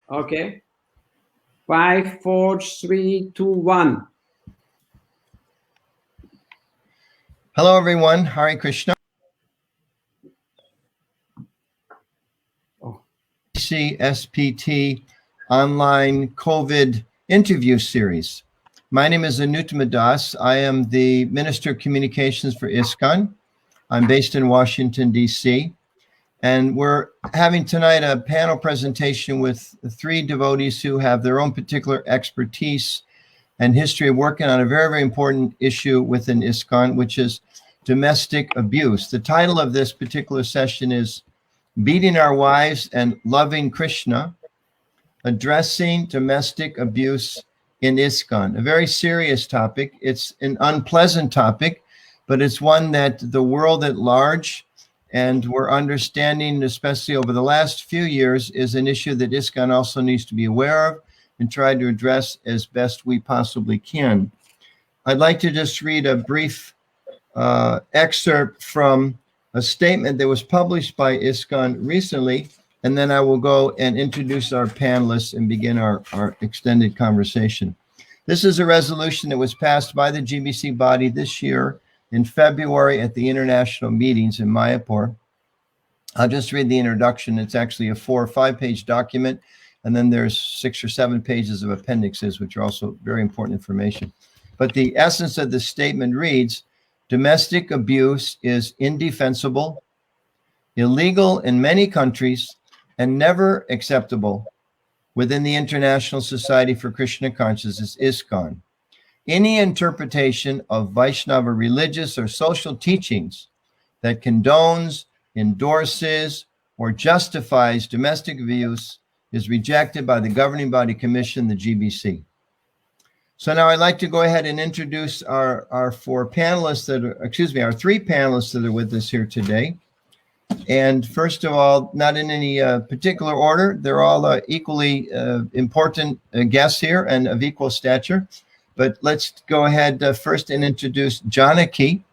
Okay. 5, 4, 3, 2, 1. Hello, everyone. Hare Krishna. CSPT online COVID interview series. My name is Anuttama Das. I am the Minister of Communications for ISKCON. I'm based in Washington, D.C. And we're having tonight a panel presentation with 3 devotees who have their own particular expertise and history of working on a very, very important issue within ISKCON, which is domestic abuse. The title of this particular session is Beating Our Wives and Loving Krishna, Addressing Domestic Abuse in ISKCON. A very serious topic. It's an unpleasant topic, but it's one that the world at large, and we're understanding, especially over the last few years, is an issue that ISKCON also needs to be aware of and try to address as best we possibly can. I'd like to just read a brief excerpt from a statement that was published by ISKCON recently, and then I will go and introduce our panelists and begin our extended conversation. This is a resolution that was passed by the GBC body this year in February at the international meetings in Mayapur. I'll just read the introduction. It's actually a 4 or 5 page document, and then there's 6 or 7 pages of appendixes, which are also very important information. But the essence of the statement reads, domestic abuse is indefensible, illegal in many countries, and never acceptable within the International Society for Krishna Consciousness, ISKCON. Any interpretation of Vaishnava religious or social teachings that condones, endorses, or justifies domestic abuse is rejected by the governing body commission, the GBC. So now I'd like to go ahead and introduce our 4 panelists that are, our 3 panelists that are with us here today. And first of all, not in any particular order, they're all equally important guests here and of equal stature. But let's go ahead first and introduce Janaki,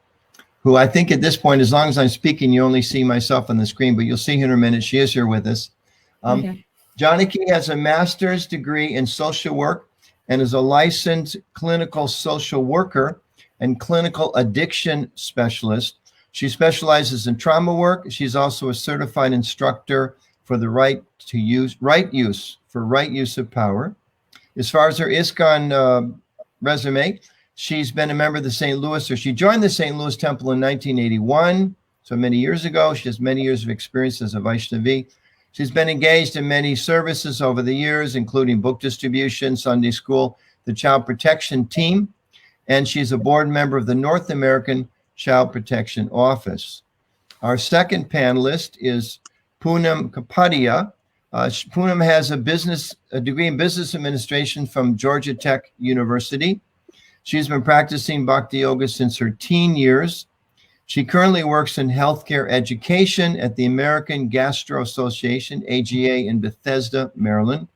who I think at this point, as long as I'm speaking, you only see myself on the screen, but you'll see her in a minute. She is here with us. Okay. Janaki has a master's degree in social work and is a licensed clinical social worker and clinical addiction specialist. She specializes in trauma work. She's also a certified instructor for the right use of power. As far as her ISKCON resume, she's been a member of the St. Louis, or she joined the St. Louis Temple in 1981, so many years ago. She has many years of experience as a Vaishnavi. She's been engaged in many services over the years, including book distribution, Sunday school, the Child Protection Team, and she's a board member of the North American Child Protection Office. Our second panelist is Poonam Kapadia. Poonam has a degree in business administration from Georgia Tech University. She's been practicing Bhakti Yoga since her teen years. She currently works in healthcare education at the American Gastro Association, AGA, in Bethesda, Maryland.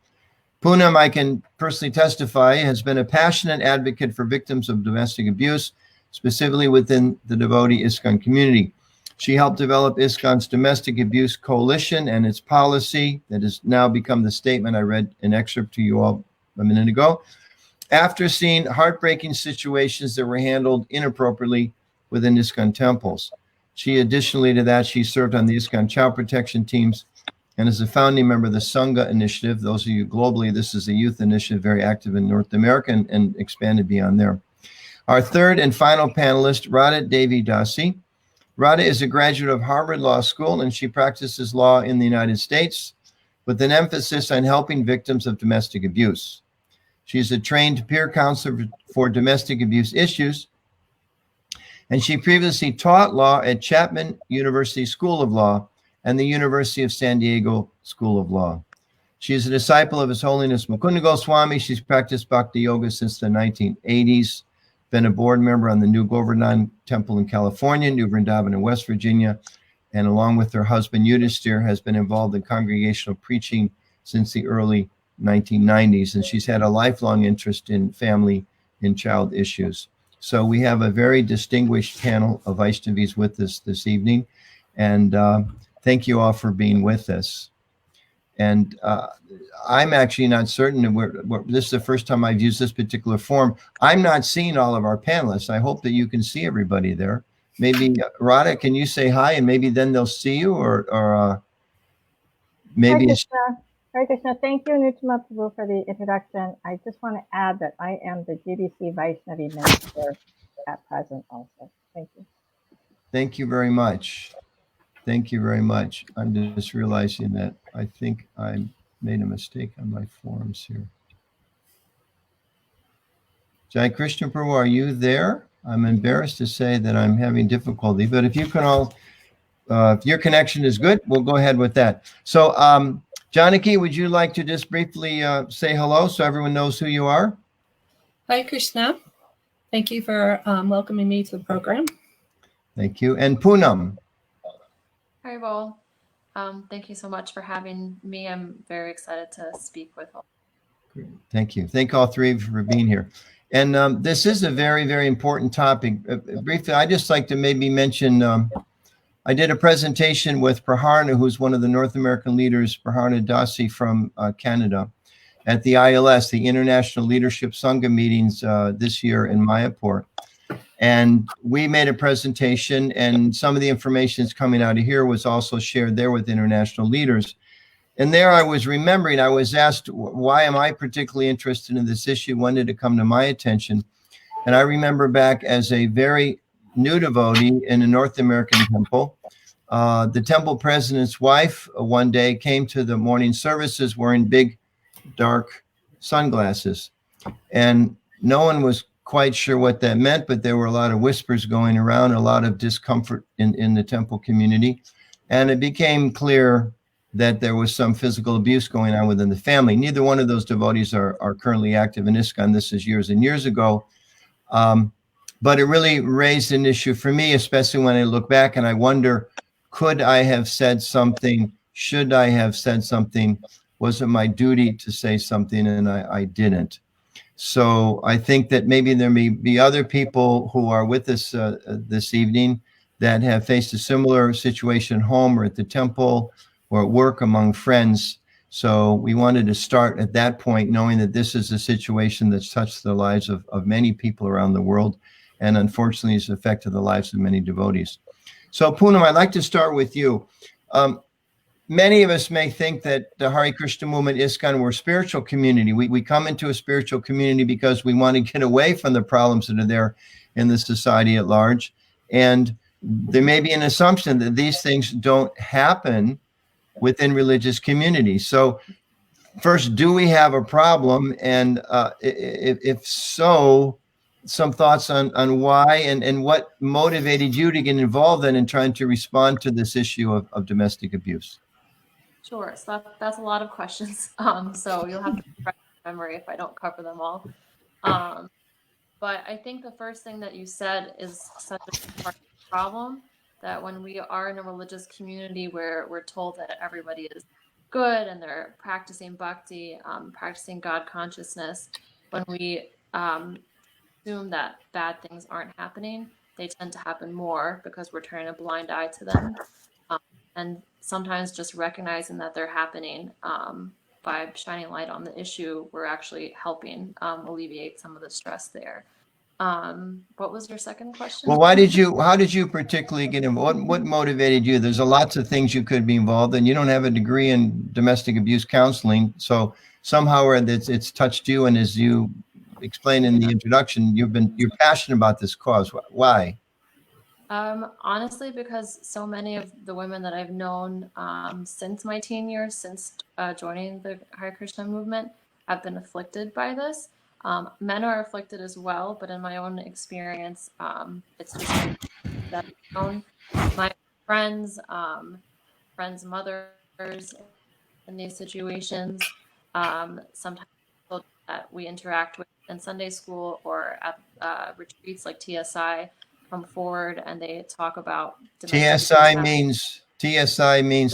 Poonam, I can personally testify, has been a passionate advocate for victims of domestic abuse, specifically within the devotee ISKCON community. She helped develop ISKCON's Domestic Abuse Coalition and its policy that has now become the statement I read an excerpt to you all a minute ago, after seeing heartbreaking situations that were handled inappropriately within ISKCON temples. She, additionally to that, she served on the ISKCON child protection teams and is a founding member of the Sangha Initiative. Those of you globally, this is a youth initiative very active in North America and expanded beyond there. Our third and final panelist, Radha Devi Dasi. Radha is a graduate of Harvard Law School, and she practices law in the United States with an emphasis on helping victims of domestic abuse. She's a trained peer counselor for domestic abuse issues, and she previously taught law at Chapman University School of Law and the University of San Diego School of Law. She is a disciple of His Holiness Mukunda Goswami. She's practiced Bhakti Yoga since the 1980s, been a board member on the New Govardhan Temple in California, New Vrindavan in West Virginia, and along with her husband Yudhishthir has been involved in congregational preaching since the early 1990s, and she's had a lifelong interest in family and child issues. So we have a very distinguished panel of Vaishnavis with us this evening, and thank you all for being with us. And I'm actually not certain. This is the first time I've used this particular form. I'm not seeing all of our panelists. I hope that you can see everybody there. Maybe Radha, can you say hi, and maybe then they'll see you, or maybe Hi, it's. Krishna. Hare Krishna. Thank you, Nutama Prabhu, for the introduction. I just want to add that I am the GBC Vaishnavi minister at present also. Thank you. Thank you very much. Thank you very much. I'm just realizing that I think I made a mistake on my forms here. Jai Krishna Prabhu, are you there? I'm embarrassed to say that I'm having difficulty, but if you can all, if your connection is good, we'll go ahead with that. So, Janaki, would you like to just briefly say hello so everyone knows who you are? Hi, Krishna. Thank you for welcoming me to the program. Thank you. And Poonam. Hi, Bo. Thank you so much for having me. I'm very excited to speak with all. Great. Thank you. Thank all three of you for being here. And this is a very, very important topic. Briefly, I'd just like to maybe mention, I did a presentation with Praharna, who's one of the North American leaders, Praharna Dasi from Canada, at the ILS, the International Leadership Sangha meetings this year in Mayapur. And we made a presentation, and some of the information that's coming out of here was also shared there with international leaders. And there I was remembering, I was asked, why am I particularly interested in this issue? When did it come to my attention? And I remember back as a very new devotee in a North American temple, the temple president's wife one day came to the morning services wearing big, dark sunglasses. And no one was quite sure what that meant, but there were a lot of whispers going around, a lot of discomfort in the temple community. And it became clear that there was some physical abuse going on within the family. Neither one of those devotees are currently active in ISKCON. This is years and years ago. But it really raised an issue for me, especially when I look back and I wonder, could I have said something? Should I have said something? Was it my duty to say something? And I didn't. So I think that maybe there may be other people who are with us this evening that have faced a similar situation at home or at the temple or at work among friends. So we wanted to start at that point, knowing that this is a situation that's touched the lives of many people around the world, and unfortunately has affected the lives of many devotees. So Poonam, I'd like to start with you. Many of us may think that the Hare Krishna movement, ISKCON, we're a spiritual community. We come into a spiritual community because we want to get away from the problems that are there in the society at large. And there may be an assumption that these things don't happen within religious communities. So first, do we have a problem? And if so, some thoughts on why and what motivated you to get involved in trying to respond to this issue of domestic abuse? Sure. So that's a lot of questions. So you'll have to refresh my memory if I don't cover them all. But I think the first thing that you said is such a part of the problem, that when we are in a religious community where we're told that everybody is good and they're practicing bhakti, practicing God consciousness, when we assume that bad things aren't happening, they tend to happen more because we're turning a blind eye to them. And sometimes just recognizing that they're happening by shining light on the issue, we're actually helping alleviate some of the stress there. What was your second question? Well, how did you particularly get involved? What motivated you? There's lots of things you could be involved in. You don't have a degree in domestic abuse counseling. So somehow or it's touched you. And as you explained in the introduction, you're passionate about this cause. Why? Honestly, because so many of the women that I've known since my teen years, since joining the Hare Krishna movement, have been afflicted by this. Men are afflicted as well, but in my own experience, it's just that I've known my friends, mothers in these situations, sometimes people that we interact with in Sunday school or at retreats like TSI come forward and they talk about TSI means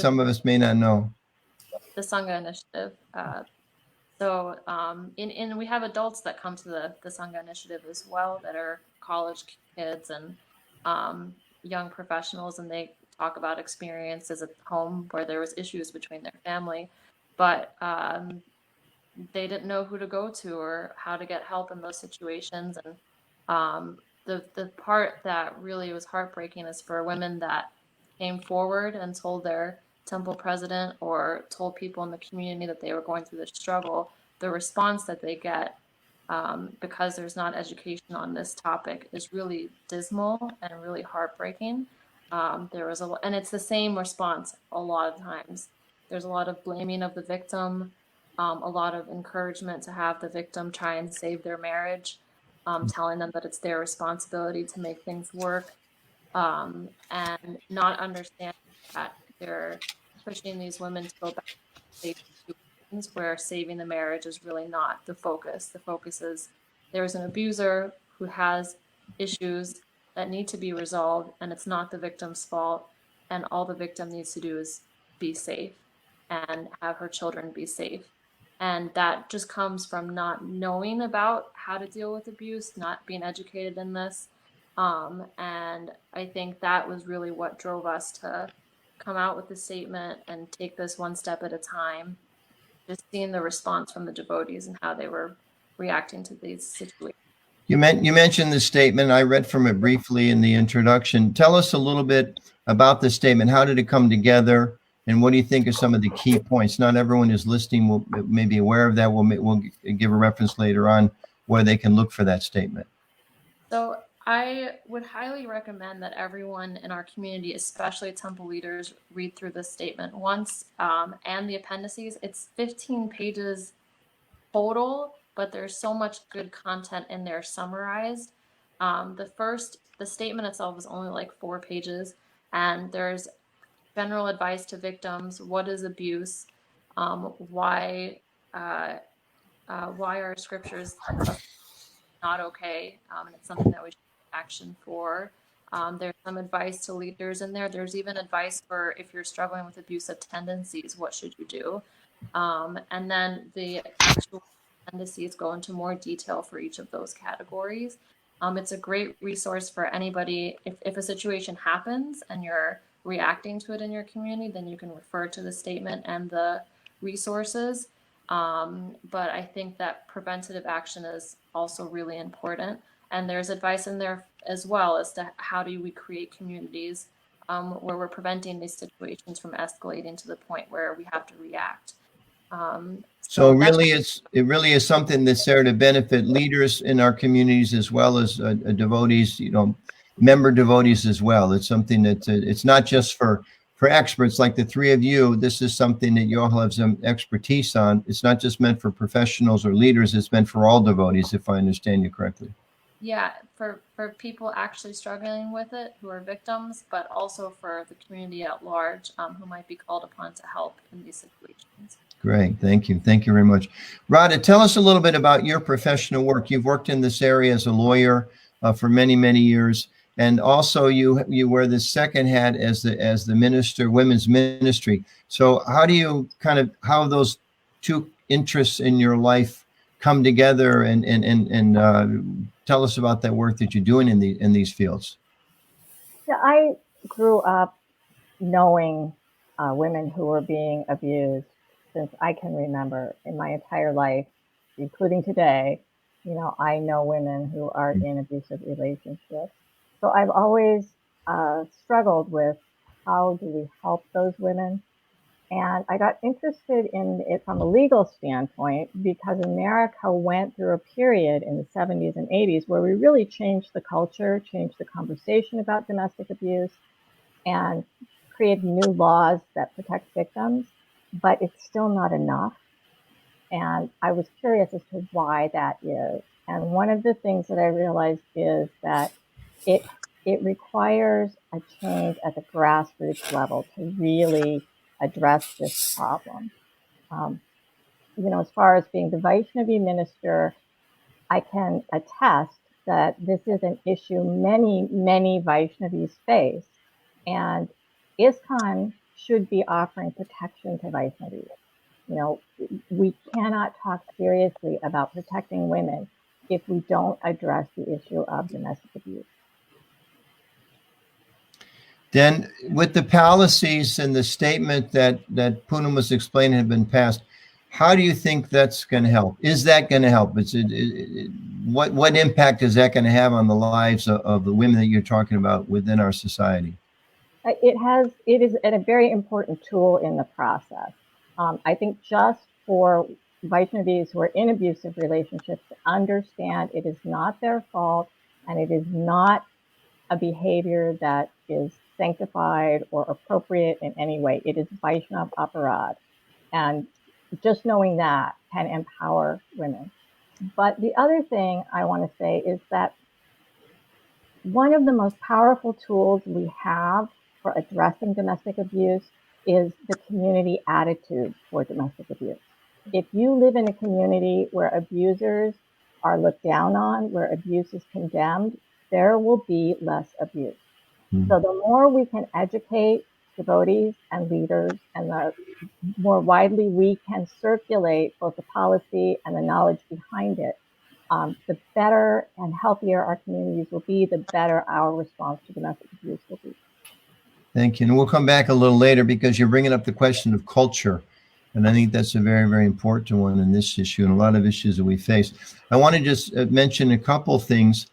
some of us may not know. The Sangha initiative. And we have adults that come to the Sangha initiative as well that are college kids and young professionals, and they talk about experiences at home where there was issues between their family. but they didn't know who to go to or how to get help in those situations. And the part that really was heartbreaking is for women that came forward and told their temple president or told people in the community that they were going through this struggle. The response that they get, because there's not education on this topic, is really dismal and really heartbreaking. And it's the same response a lot of times. There's a lot of blaming of the victim, a lot of encouragement to have the victim try and save their marriage, telling them that it's their responsibility to make things work, and not understanding that they're pushing these women to go back to safe situations where saving the marriage is really not the focus. The focus is there's an abuser who has issues that need to be resolved, and it's not the victim's fault, and all the victim needs to do is be safe and have her children be safe. And that just comes from not knowing about how to deal with abuse, not being educated in this. And I think that was really what drove us to come out with the statement and take this one step at a time, just seeing the response from the devotees and how they were reacting to these situations. You mentioned the statement. I read from it briefly in the introduction. Tell us a little bit about the statement. How did it come together? And what do you think are some of the key points? Not everyone is listening may be aware of that. We'll give a reference later on where they can look for that statement. So I would highly recommend that everyone in our community, especially temple leaders, read through this statement once, and the appendices. It's 15 pages total, but there's so much good content in there summarized. The statement itself is only like 4 pages, and there's general advice to victims, what is abuse, why are scriptures not okay, and it's something that we should take action for. There's some advice to leaders in there. There's even advice for if you're struggling with abusive tendencies, what should you do? And then the actual tendencies go into more detail for each of those categories. It's a great resource for anybody. If a situation happens and you're reacting to it in your community, then you can refer to the statement and the resources. But I think that preventative action is also really important. And there's advice in there as well as to how do we create communities where we're preventing these situations from escalating to the point where we have to react. So it really is something that's there to benefit leaders in our communities as well as devotees, member devotees as well. It's something that it's not just for experts like the three of you. This is something that you all have some expertise on. It's not just meant for professionals or leaders. It's meant for all devotees, if I understand you correctly. Yeah, for people actually struggling with it who are victims, but also for the community at large who might be called upon to help in these situations. Great. Thank you. Thank you very much. Radha, tell us a little bit about your professional work. You've worked in this area as a lawyer for many, many years. And also you wear the second hat as the minister, women's ministry. So how those two interests in your life come together and tell us about that work that you're doing in these fields. Yeah, I grew up knowing women who were being abused since I can remember in my entire life, including today. I know women who are in abusive relationships. So I've always struggled with how do we help those women. And I got interested in it from a legal standpoint because America went through a period in the 70s and 80s where we really changed the culture, changed the conversation about domestic abuse, and created new laws that protect victims, but it's still not enough. And I was curious as to why that is. And one of the things that I realized is that it requires a change at the grassroots level to really address this problem. As far as being the Vaishnavi minister, I can attest that this is an issue many, many Vaishnavis face. And ISKCON should be offering protection to Vaishnavis. We cannot talk seriously about protecting women if we don't address the issue of domestic abuse. Then with the policies and the statement that Poonam was explaining have been passed, how do you think that's going to help? Is that going to help? What impact is that going to have on the lives of the women that you're talking about within our society? It is a very important tool in the process. I think just for Vaishnavis who are in abusive relationships to understand it is not their fault and it is not a behavior that is sanctified or appropriate in any way. It is Vaishnav aparad. And just knowing that can empower women. But the other thing I want to say is that one of the most powerful tools we have for addressing domestic abuse is the community attitude for domestic abuse. If you live in a community where abusers are looked down on, where abuse is condemned, there will be less abuse. So the more we can educate devotees and leaders, and the more widely we can circulate both the policy and the knowledge behind it, the better and healthier our communities will be, the better our response to domestic abuse will be. Thank you. And we'll come back a little later because you're bringing up the question of culture. And I think that's a very, very important one in this issue and a lot of issues that we face. I want to just mention a couple things.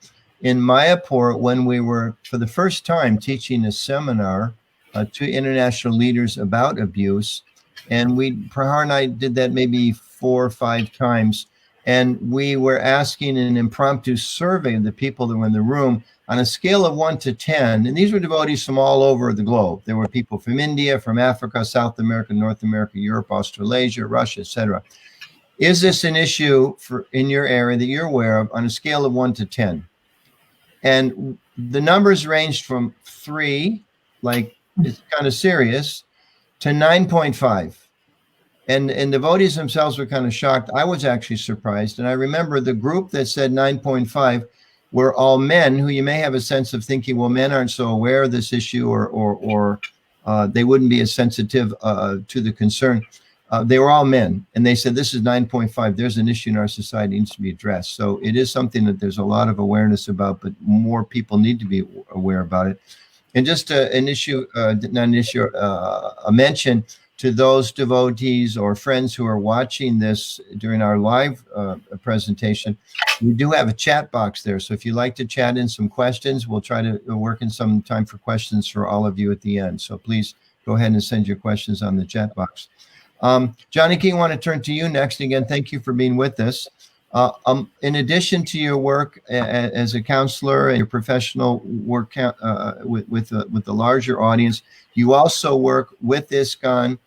In Mayapur, when we were, for the first time, teaching a seminar to international leaders about abuse, and Prahar and I did that maybe 4 or 5 times, and we were asking an impromptu survey of the people that were in the room on a scale of 1 to 10, and these were devotees from all over the globe. There were people from India, from Africa, South America, North America, Europe, Australasia, Russia, etc. Is this an issue in your area that you're aware of on a scale of 1 to 10? And the numbers ranged from 3, like it's kind of serious, to 9.5. And devotees themselves were kind of shocked. I was actually surprised. And I remember the group that said 9.5 were all men who you may have a sense of thinking, well, men aren't so aware of this issue or they wouldn't be as sensitive to the concern. They were all men. And they said, this is 9.5. There's an issue in our society that needs to be addressed. So it is something that there's a lot of awareness about, but more people need to be aware about it. And just a mention to those devotees or friends who are watching this during our live presentation. We do have a chat box there. So if you'd like to chat in some questions, we'll try to work in some time for questions for all of you at the end. So please go ahead and send your questions on the chat box. Janaki, I want to turn to you next. Again, thank you for being with us. In addition to your work as a counselor and your professional work with the larger audience, you also work with ISKCON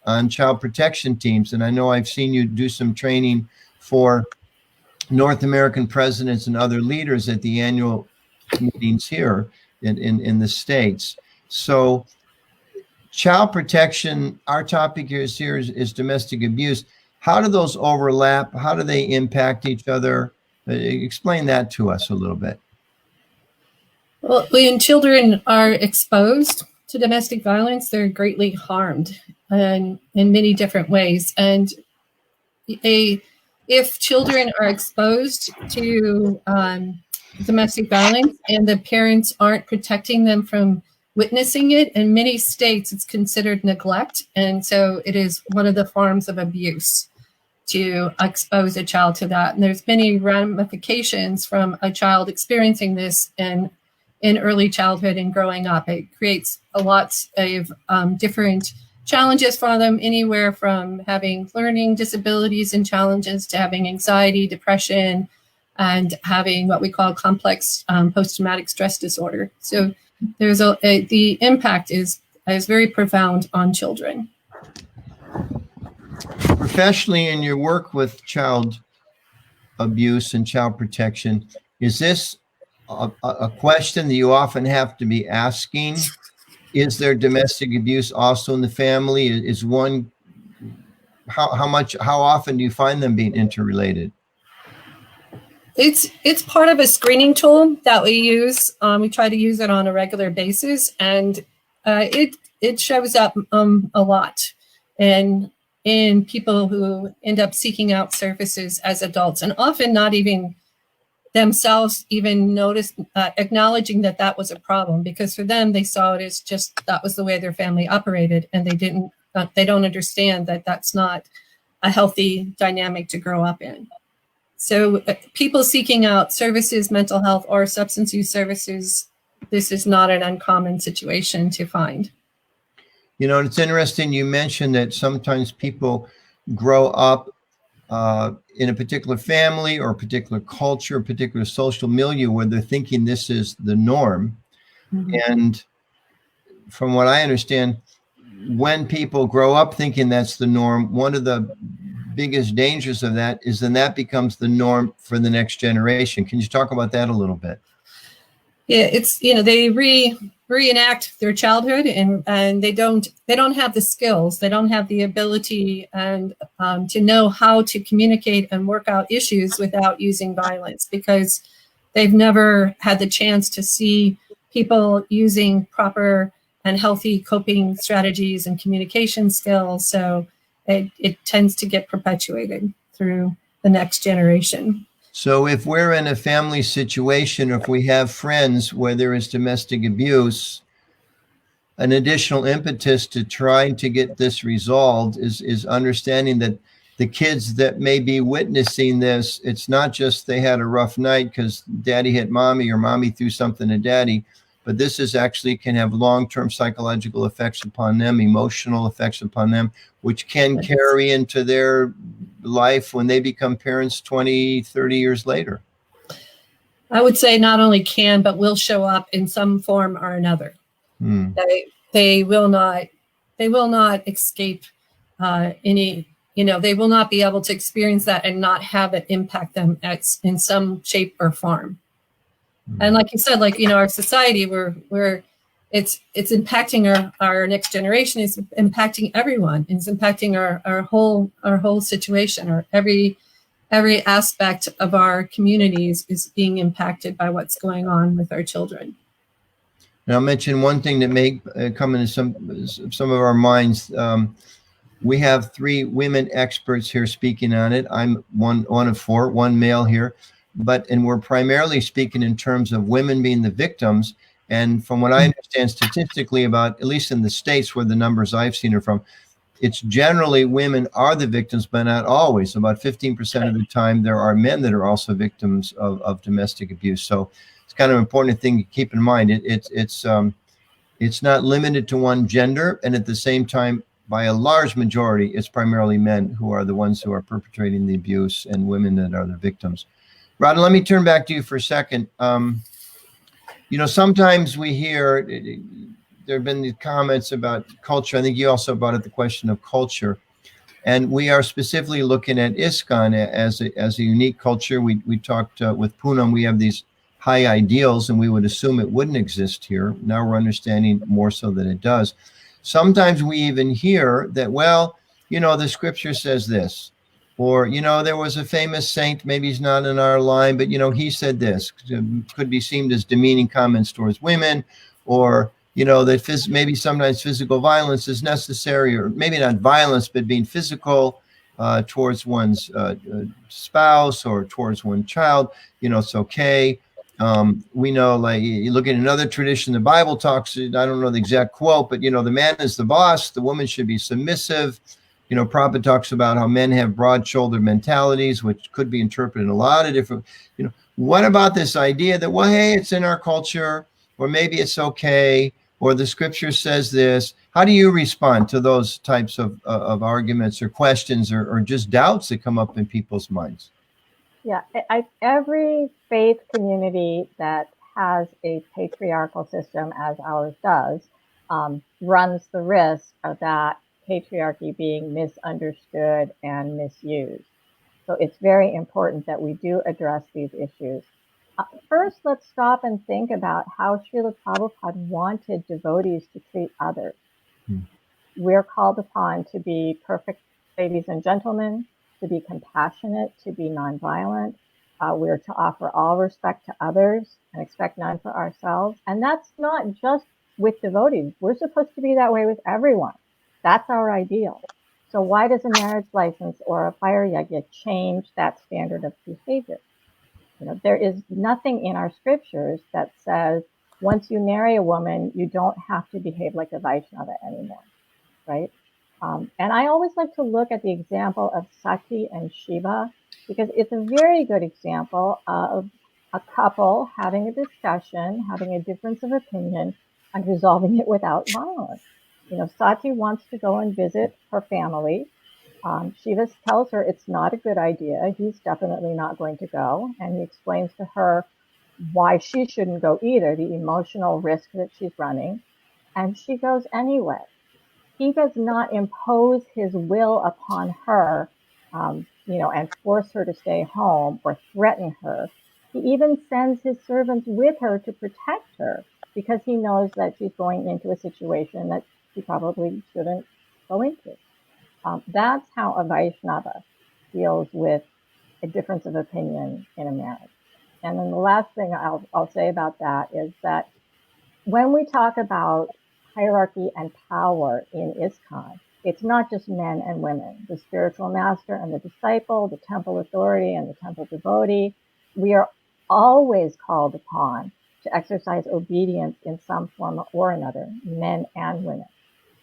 on child protection teams. And I know I've seen you do some training for North American presidents and other leaders at the annual meetings here in the States. So child protection, our topic here is domestic abuse. How do those overlap? How do they impact each other? Explain that to us a little bit. Well, when children are exposed to domestic violence, they're greatly harmed in many different ways. And if children are exposed to domestic violence and the parents aren't protecting them from witnessing it, in many states it's considered neglect. And so it is one of the forms of abuse to expose a child to that. And there's many ramifications from a child experiencing this in early childhood and growing up. It creates a lot of different challenges for them, anywhere from having learning disabilities and challenges to having anxiety, depression, and having what we call complex post-traumatic stress disorder. So there's the impact is very profound on children. Professionally, in your work with child abuse and child protection, is this a question that you often have to be asking? Is there domestic abuse also in the family? Is one, how often do you find them being interrelated? It's part of a screening tool that we use. We try to use it on a regular basis, and it shows up a lot in people who end up seeking out services as adults, and often not even themselves even noticed, acknowledging that that was a problem, because for them, they saw it as just that was the way their family operated, and they don't understand that that's not a healthy dynamic to grow up in. So people seeking out services, mental health or substance use services, this is not an uncommon situation to find. You know, it's interesting you mentioned that sometimes people grow up in a particular family or a particular culture, a particular social milieu where they're thinking this is the norm. Mm-hmm. And from what I understand, when people grow up thinking that's the norm, one of the biggest dangers of that is then that becomes the norm for the next generation. Can you talk about that a little bit? Yeah, it's, you know, they reenact their childhood, and they don't have the skills, they don't have the ability and to know how to communicate and work out issues without using violence, because they've never had the chance to see people using proper and healthy coping strategies and communication skills. So it tends to get perpetuated through the next generation. So if we're in a family situation, or if we have friends where there is domestic abuse, an additional impetus to trying to get this resolved is understanding that the kids that may be witnessing this, it's not just they had a rough night because daddy hit mommy or mommy threw something to daddy, but this is actually can have long-term psychological effects upon them, emotional effects upon them, which can carry into their life when they become parents 20, 30 years later. I would say not only can, but will show up in some form or another. They will not escape any, you know, they will not be able to experience that and not have it impact them in some shape or form. And like you said, like, you know, our society, it's impacting our next generation, it's impacting everyone, it's impacting our whole situation, or every aspect of our communities is being impacted by what's going on with our children. Now, I'll mention one thing that may come into some of our minds. We have 3 women experts here speaking on it. I'm one of 4, one male here. And we're primarily speaking in terms of women being the victims. And from what I understand statistically, about, at least in the States where the numbers I've seen are from, it's generally women are the victims, but not always. About 15% of the time, there are men that are also victims of domestic abuse. So it's kind of an important thing to keep in mind. It's not limited to one gender. And at the same time, by a large majority, it's primarily men who are the ones who are perpetrating the abuse and women that are the victims. Radha, let me turn back to you for a second. You know, sometimes we hear, there have been these comments about culture. I think you also brought up the question of culture. And we are specifically looking at ISKCON as a unique culture. We talked with Poonam, we have these high ideals, and we would assume it wouldn't exist here. Now we're understanding more so that it does. Sometimes we even hear that, well, you know, the scripture says this. Or, you know, there was a famous saint, maybe he's not in our line, but, you know, he said this. Could be seen as demeaning comments towards women, or, you know, that maybe sometimes physical violence is necessary, or maybe not violence, but being physical towards one's spouse or towards one child, you know, it's okay. We know, like, you look at another tradition, the Bible talks, I don't know the exact quote, but, you know, the man is the boss, the woman should be submissive. You know, Prabhupada talks about how men have broad-shouldered mentalities, which could be interpreted in a lot of different, you know, what about this idea that, well, hey, it's in our culture, or maybe it's okay, or the scripture says this. How do you respond to those types of arguments or questions or just doubts that come up in people's minds? Yeah, every faith community that has a patriarchal system, as ours does, runs the risk of that patriarchy being misunderstood and misused. So it's very important that we do address these issues. First, let's stop and think about how Srila Prabhupada wanted devotees to treat others. We're called upon to be perfect ladies and gentlemen, to be compassionate, to be nonviolent. We're to offer all respect to others and expect none for ourselves. And that's not just with devotees. We're supposed to be that way with everyone. That's our ideal. So why does a marriage license or a fire yajna change that standard of behavior? There is nothing in our scriptures that says once you marry a woman, you don't have to behave like a Vaishnava anymore, right? And I always like to look at the example of Sati and Shiva because it's a very good example of a couple having a discussion, having a difference of opinion, and resolving it without violence. Sati wants to go and visit her family. Shiva tells her it's not a good idea. He's definitely not going to go. And he explains to her why she shouldn't go either, the emotional risk that she's running. And she goes anyway. He does not impose his will upon her, and force her to stay home or threaten her. He even sends his servants with her to protect her because he knows that she's going into a situation that she probably shouldn't go into. That's how a Vaishnava deals with a difference of opinion in a marriage. And then the last thing I'll say about that is that when we talk about hierarchy and power in ISKCON, it's not just men and women, the spiritual master and the disciple, the temple authority and the temple devotee. We are always called upon to exercise obedience in some form or another, men and women.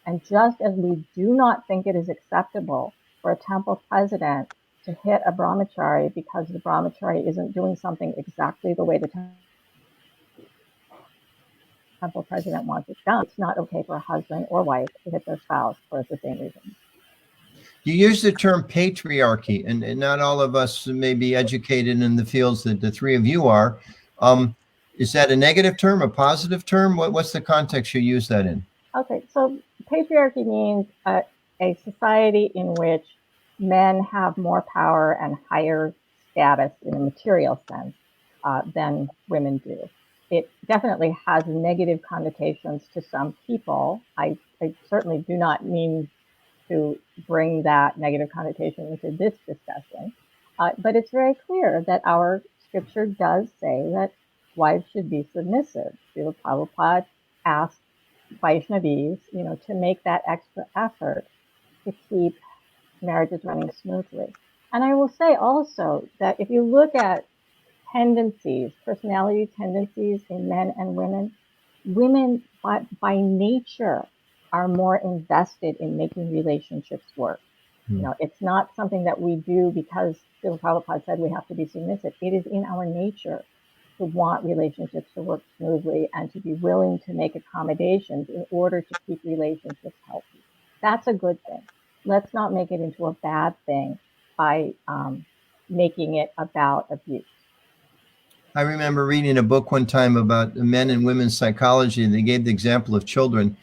And just as we do not think it is acceptable for a temple president to hit a brahmachari because the brahmachari isn't doing something exactly the way the temple president wants it done, it's not okay for a husband or wife to hit their spouse for the same reason. You use the term patriarchy, and not all of us may be educated in the fields that the three of you are. Is that a negative term, a positive term? What's the context you use that in? Okay, so patriarchy means a society in which men have more power and higher status in a material sense than women do. It definitely has negative connotations to some people. I certainly do not mean to bring that negative connotation into this discussion, but it's very clear that our scripture does say that wives should be submissive. Srila Prabhupada asked Vaishnavis, to make that extra effort to keep marriages running smoothly. And I will say also that if you look at tendencies, personality tendencies in men and women by nature are more invested in making relationships work. It's not something that we do because Srila Prabhupada said we have to be submissive. It is in our nature to want relationships to work smoothly and to be willing to make accommodations in order to keep relationships healthy. That's a good thing. Let's not make it into a bad thing by making it about abuse. I remember reading a book one time about men and women's psychology, and they gave the example of children.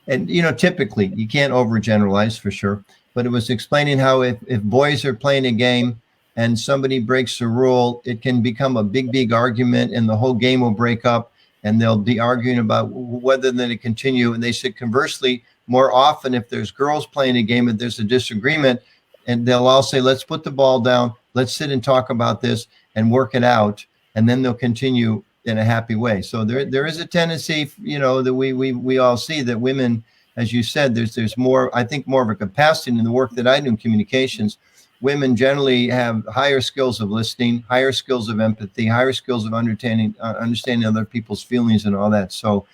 And, typically, you can't overgeneralize for sure, but it was explaining how if boys are playing a game and somebody breaks a rule, it can become a big argument and the whole game will break up and they'll be arguing about whether then to continue. And they said, conversely, more often, if there's girls playing a game and there's a disagreement, and they'll all say, let's put the ball down, let's sit and talk about this and work it out. And then they'll continue in a happy way. So there is a tendency, that we all see that women, as you said, there's more, I think more of a capacity in the work that I do in communications. Women generally have higher skills of listening, higher skills of empathy, higher skills of understanding other people's feelings and all that. So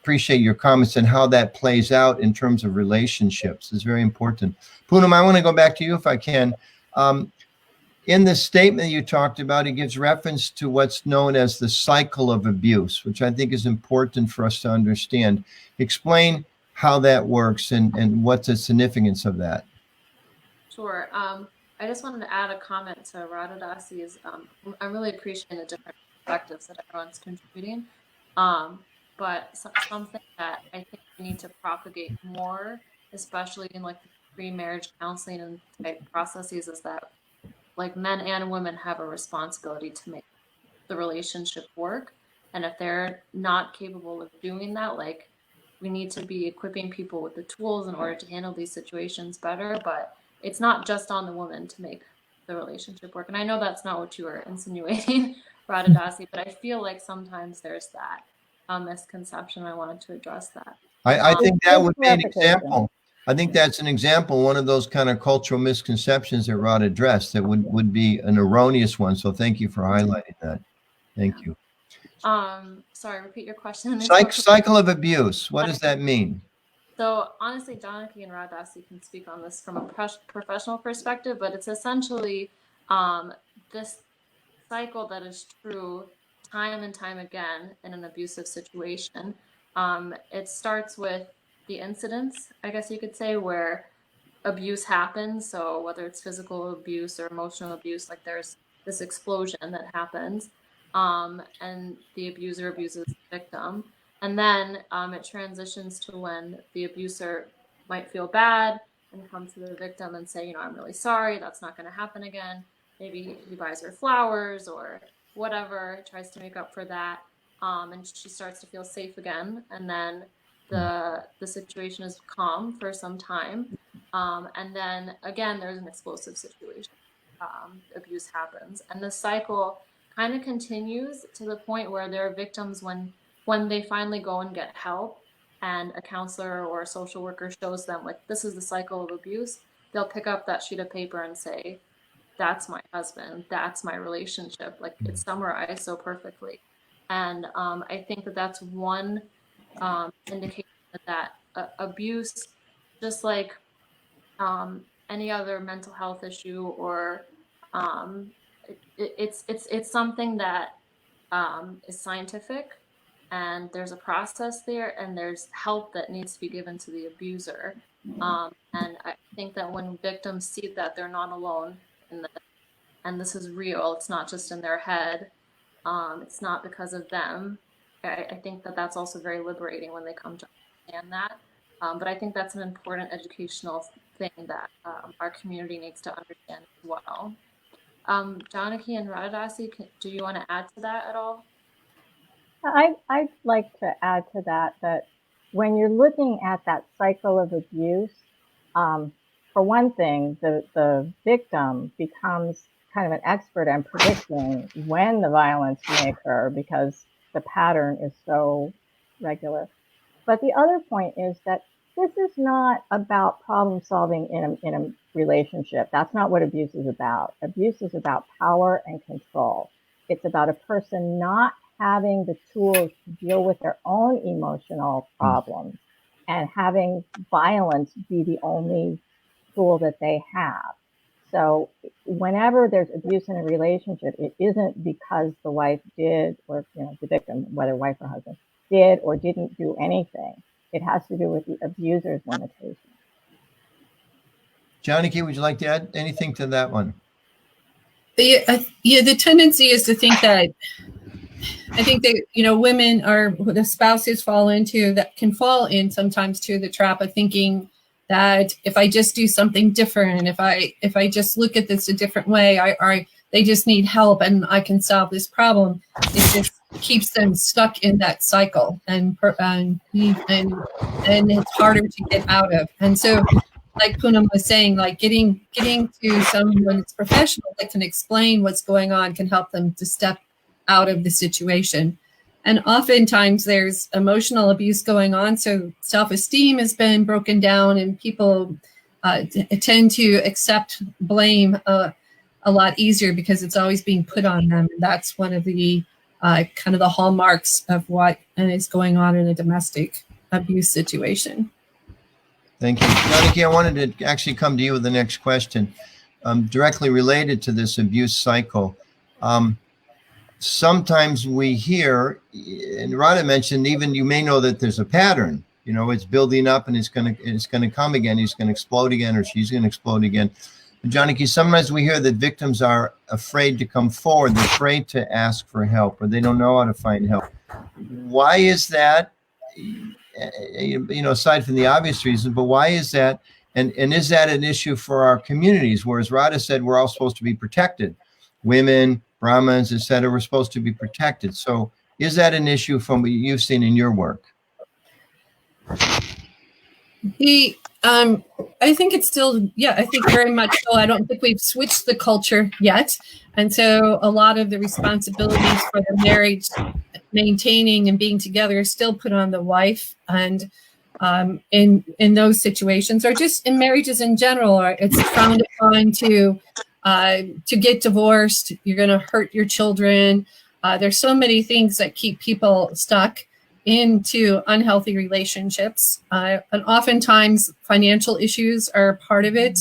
appreciate your comments and how that plays out in terms of relationships. It's very important. Poonam, I want to go back to you if I can. In the statement you talked about, it gives reference to what's known as the cycle of abuse, which I think is important for us to understand. Explain how that works and what's the significance of that. Sure. I just wanted to add a comment to Radha Dasi's. I'm really appreciating the different perspectives that everyone's contributing. But something that I think we need to propagate more, especially in like the pre-marriage counseling and type processes, is that like men and women have a responsibility to make the relationship work. And if they're not capable of doing that, like we need to be equipping people with the tools in order to handle these situations better. But it's not just on the woman to make the relationship work. And I know that's not what you were insinuating, Radha Dasi, but I feel like sometimes there's that misconception. I wanted to address that. I think that would be an example. I think that's an example, one of those kind of cultural misconceptions that Rod addressed that would be an erroneous one. So thank you for highlighting that. Thank you. Sorry, repeat your question. Cycle of abuse. What does that mean? So honestly, Janaki and Radhasi can speak on this from a professional perspective, but it's essentially this cycle that is true time and time again in an abusive situation. It starts with the incidents, I guess you could say, where abuse happens. So whether it's physical abuse or emotional abuse, like there's this explosion that happens, and the abuser abuses the victim. And then it transitions to when the abuser might feel bad and come to the victim and say, I'm really sorry, that's not going to happen again. Maybe he buys her flowers or whatever, tries to make up for that. And she starts to feel safe again. And then the situation is calm for some time. And then again, there's an explosive situation. Abuse happens. And the cycle kind of continues to the point where there are victims when they finally go and get help and a counselor or a social worker shows them, like, this is the cycle of abuse, they'll pick up that sheet of paper and say, that's my husband, that's my relationship. Like, it's summarized so perfectly. And I think that that's one indication that abuse, just like any other mental health issue, or it's something that is scientific, and there's a process there, and there's help that needs to be given to the abuser. And I think that when victims see that they're not alone in this, and this is real, it's not just in their head, it's not because of them, I think that that's also very liberating when they come to understand that. But I think that's an important educational thing that our community needs to understand as well. Janaki and Radhasi, do you want to add to that at all? I'd like to add to that when you're looking at that cycle of abuse, for one thing, the victim becomes kind of an expert in predicting when the violence may occur because the pattern is so regular. But the other point is that this is not about problem solving in a relationship. That's not what abuse is about. Abuse is about power and control. It's about a person not having the tools to deal with their own emotional problems and having violence be the only tool that they have. So whenever there's abuse in a relationship, it isn't because the wife did, or the victim, whether wife or husband, did or didn't do anything. It has to do with the abuser's limitations. Janaki, would you like to add anything to that one? The tendency is to think that, I think that, women are, the spouses can fall in sometimes to the trap of thinking that if I just do something different, if I just look at this a different way, they just need help and I can solve this problem. It just keeps them stuck in that cycle, and it's harder to get out of. And so, like Poonam was saying, like getting to someone that's professional that can explain what's going on can help them to step out of the situation. And oftentimes there's emotional abuse going on, so self-esteem has been broken down, and people tend to accept blame a lot easier because it's always being put on them. And that's one of the kind of the hallmarks of what is going on in a domestic abuse situation. Thank you. Janaki, I wanted to actually come to you with the next question, directly related to this abuse cycle. Sometimes we hear, and Radha mentioned, even you may know that there's a pattern. It's building up and it's going to come again. He's going to explode again, or she's going to explode again. But Janaki, sometimes we hear that victims are afraid to come forward. They're afraid to ask for help, or they don't know how to find help. Why is that? Aside from the obvious reasons, but why is that? And is that an issue for our communities? Whereas Radha said we're all supposed to be protected. Women, Brahmins, etc., we're supposed to be protected. So is that an issue from what you've seen in your work? I think it's still, I think very much so. I don't think we've switched the culture yet. And so a lot of the responsibilities for the marriage, maintaining and being together is still put on the wife. And in those situations, or just in marriages in general. Or it's frowned upon to get divorced. You're going to hurt your children. There's so many things that keep people stuck into unhealthy relationships, and oftentimes financial issues are part of it.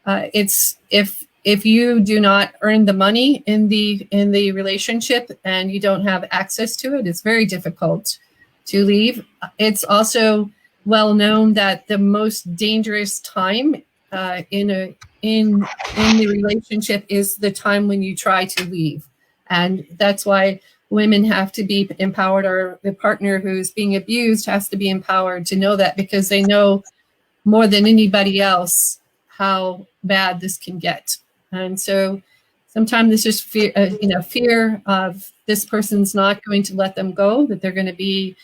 It's if you do not earn the money in the relationship and you don't have access to it, it's very difficult to leave. It's also well known that the most dangerous time in the relationship is the time when you try to leave, and that's why women have to be empowered, or the partner who's being abused has to be empowered to know that, because they know more than anybody else how bad this can get. And so sometimes it's just fear, fear of this person's not going to let them go, that they're going to be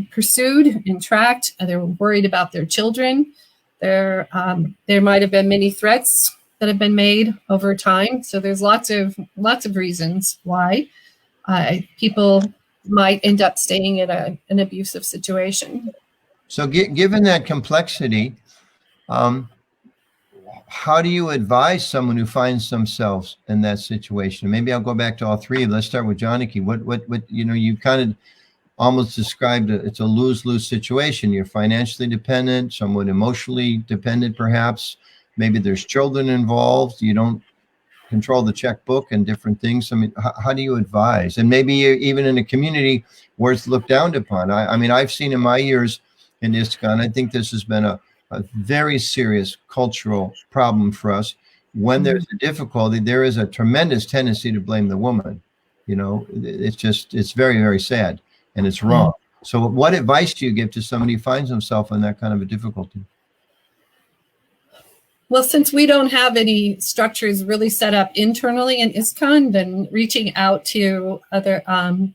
pursued and tracked. They're worried about their children. There might have been many threats that have been made over time. So there's lots of reasons why people might end up staying in an abusive situation. So given that complexity, how do you advise someone who finds themselves in that situation? Maybe I'll go back to all three. Let's start with Janaki. What you kind of almost described it's a lose-lose situation. You're financially dependent, somewhat emotionally dependent, perhaps. Maybe there's children involved. You don't control the checkbook and different things. I mean, how do you advise? And maybe even in a community where it's looked down upon. I mean, I've seen in my years in ISKCON, I think this has been a very serious cultural problem for us. When there's a difficulty, there is a tremendous tendency to blame the woman. It's very, very sad, and it's wrong. So what advice do you give to somebody who finds himself in that kind of a difficulty? Well, since we don't have any structures really set up internally in ISKCON, then reaching out to other,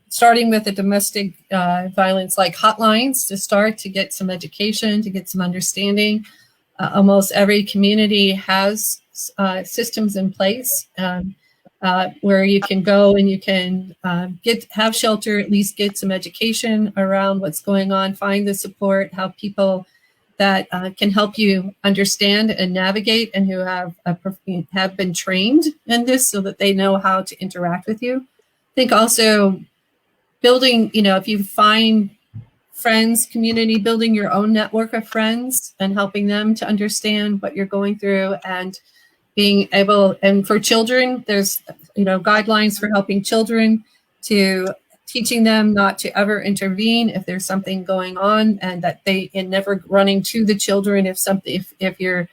starting with the domestic violence like hotlines to start, to get some education, to get some understanding. Almost every community has systems in place where you can go and you can have shelter, at least get some education around what's going on, find the support, have people that can help you understand and navigate, and who have been trained in this so that they know how to interact with you. I think also building, if you find friends, community, building your own network of friends and helping them to understand what you're going through, and being able, and for children, there's, guidelines for helping children, to teaching them not to ever intervene if there's something going on, and that never running to the children if you're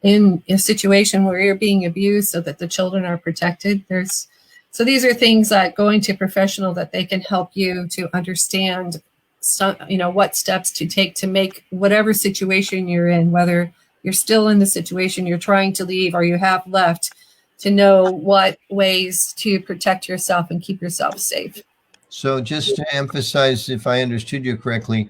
in a situation where you're being abused, so that the children are protected. So these are things that going to a professional, that they can help you to understand what steps to take to make whatever situation you're in, whether you're still in the situation you're trying to leave or you have left, to know what ways to protect yourself and keep yourself safe. So just to emphasize, if I understood you correctly,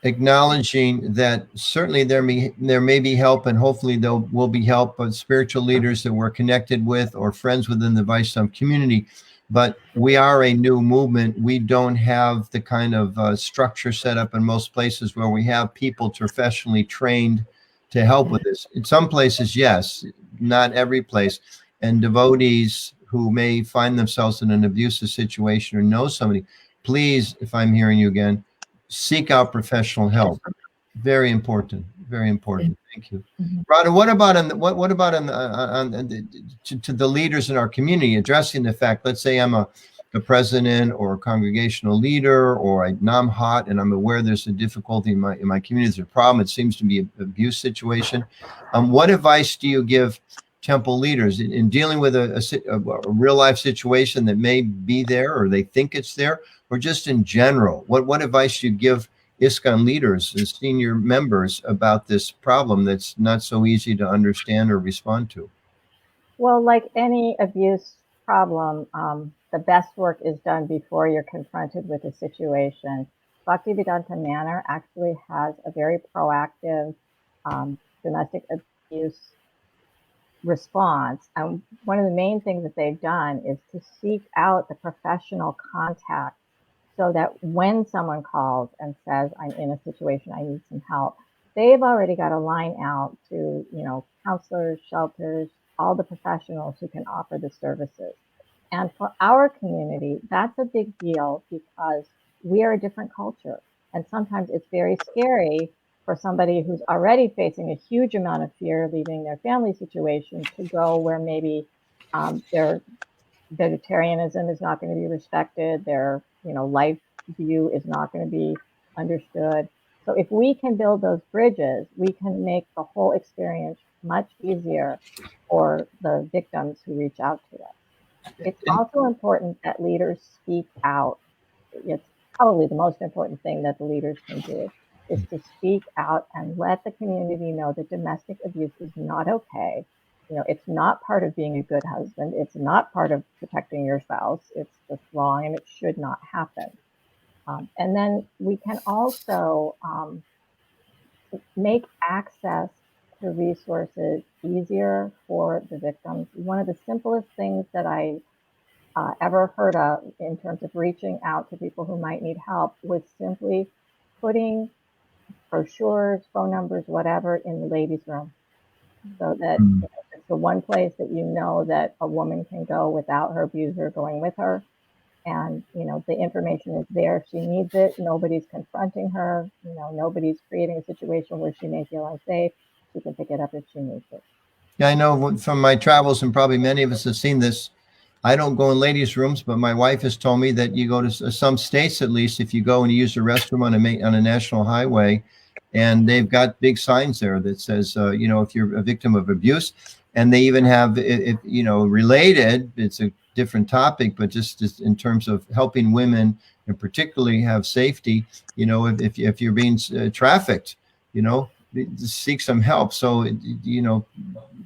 acknowledging that certainly there may be help, and hopefully there will be help of spiritual leaders that we're connected with, or friends within the Vaishnava community. But we are a new movement. We don't have the kind of structure set up in most places where we have people professionally trained to help with this. In some places, yes, not every place. And devotees who may find themselves in an abusive situation or know somebody, please, if I'm hearing you again, seek out professional help. Very important. Very important. Thank you, Radha. What about to the leaders in our community, addressing the fact? Let's say I'm a president or a congregational leader or a namhat, and I'm aware there's a difficulty in my community. There's a problem. It seems to be an abuse situation. What advice do you give temple leaders in dealing with a real life situation that may be there, or they think it's there, or just in general? What advice do you give ISKCON leaders and senior members about this problem that's not so easy to understand or respond to? Well, like any abuse problem, the best work is done before you're confronted with a situation. Bhaktivedanta Manor actually has a very proactive domestic abuse response. And one of the main things that they've done is to seek out the professional contact so that when someone calls and says, I'm in a situation, I need some help, they've already got a line out to, counselors, shelters, all the professionals who can offer the services. And for our community, that's a big deal because we are a different culture. And sometimes it's very scary for somebody who's already facing a huge amount of fear leaving their family situation to go where maybe their vegetarianism is not going to be respected, their life view is not going to be understood. So if we can build those bridges, we can make the whole experience much easier for the victims who reach out to us. It's also important that leaders speak out. It's probably the most important thing that the leaders can do is to speak out and let the community know that domestic abuse is not okay. It's not part of being a good husband. It's not part of protecting your spouse. It's just wrong and it should not happen. And then we can also make access to resources easier for the victims. One of the simplest things that I ever heard of in terms of reaching out to people who might need help was simply putting brochures, phone numbers, whatever, in the ladies' room, so that it's the one place that that a woman can go without her abuser going with her. And, the information is there if she needs it. Nobody's confronting her. Nobody's creating a situation where she may feel unsafe. She can pick it up if she needs it. Yeah, I know from my travels, and probably many of us have seen this. I don't go in ladies' rooms, but my wife has told me that you go to some states, at least, if you go and you use the restroom on a national highway, and they've got big signs there that says, if you're a victim of abuse, and they even have, related, it's a different topic, but just in terms of helping women and particularly have safety, if you're being trafficked, seek some help. So,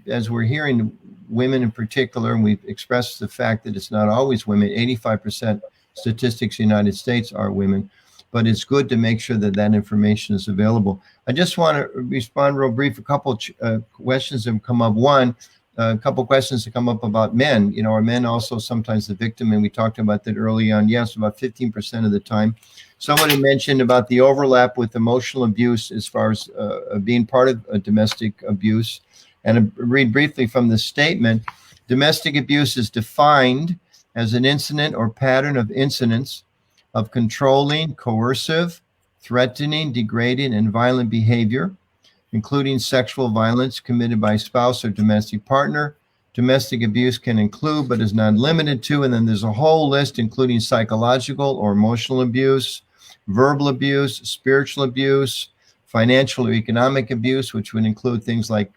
as we're hearing, women in particular, and we've expressed the fact that it's not always women, 85% statistics in the United States are women, but it's good to make sure that that information is available. I just want to respond real brief. A couple questions have come up. One, a couple questions have come up about men. Are men also sometimes the victim? And we talked about that early on. Yes, about 15% of the time. Somebody mentioned about the overlap with emotional abuse as far as being part of domestic abuse. And I read briefly from the statement. Domestic abuse is defined as an incident or pattern of incidents of controlling, coercive, threatening, degrading, and violent behavior, including sexual violence committed by spouse or domestic partner. Domestic abuse can include, but is not limited to, and then there's a whole list, including psychological or emotional abuse, verbal abuse, spiritual abuse, financial or economic abuse, which would include things like,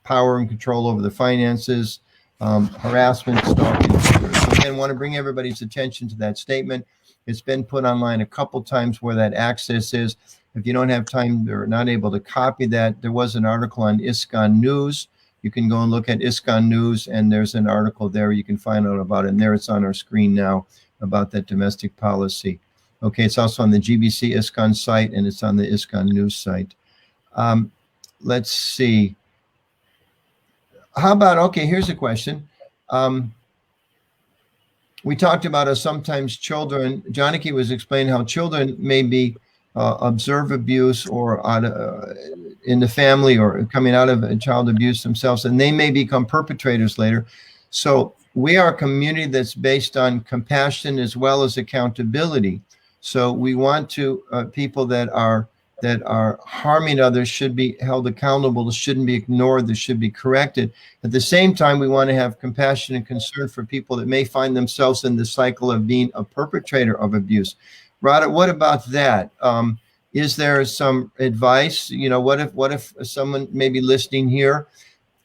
power and control over the finances, harassment, stalking. So again, want to bring everybody's attention to that statement. It's been put online a couple times where that access is. If you don't have time or not able to copy that, there was an article on ISKCON News. You can go and look at ISKCON News, and there's an article there you can find out about it. And there it's on our screen now about that domestic policy. Okay, it's also on the GBC ISKCON site, and it's on the ISKCON News site. Let's see. How about, okay, here's a question. We talked about how sometimes children, Janaki was explaining how children maybe observe abuse or in the family or coming out of child abuse themselves, and they may become perpetrators later. So we are a community that's based on compassion as well as accountability. So we want to, people that are harming others should be held accountable, shouldn't be ignored, they should be corrected. At the same time, we want to have compassion and concern for people that may find themselves in the cycle of being a perpetrator of abuse. Radha, what about that? Is there some advice? What if someone may be listening here,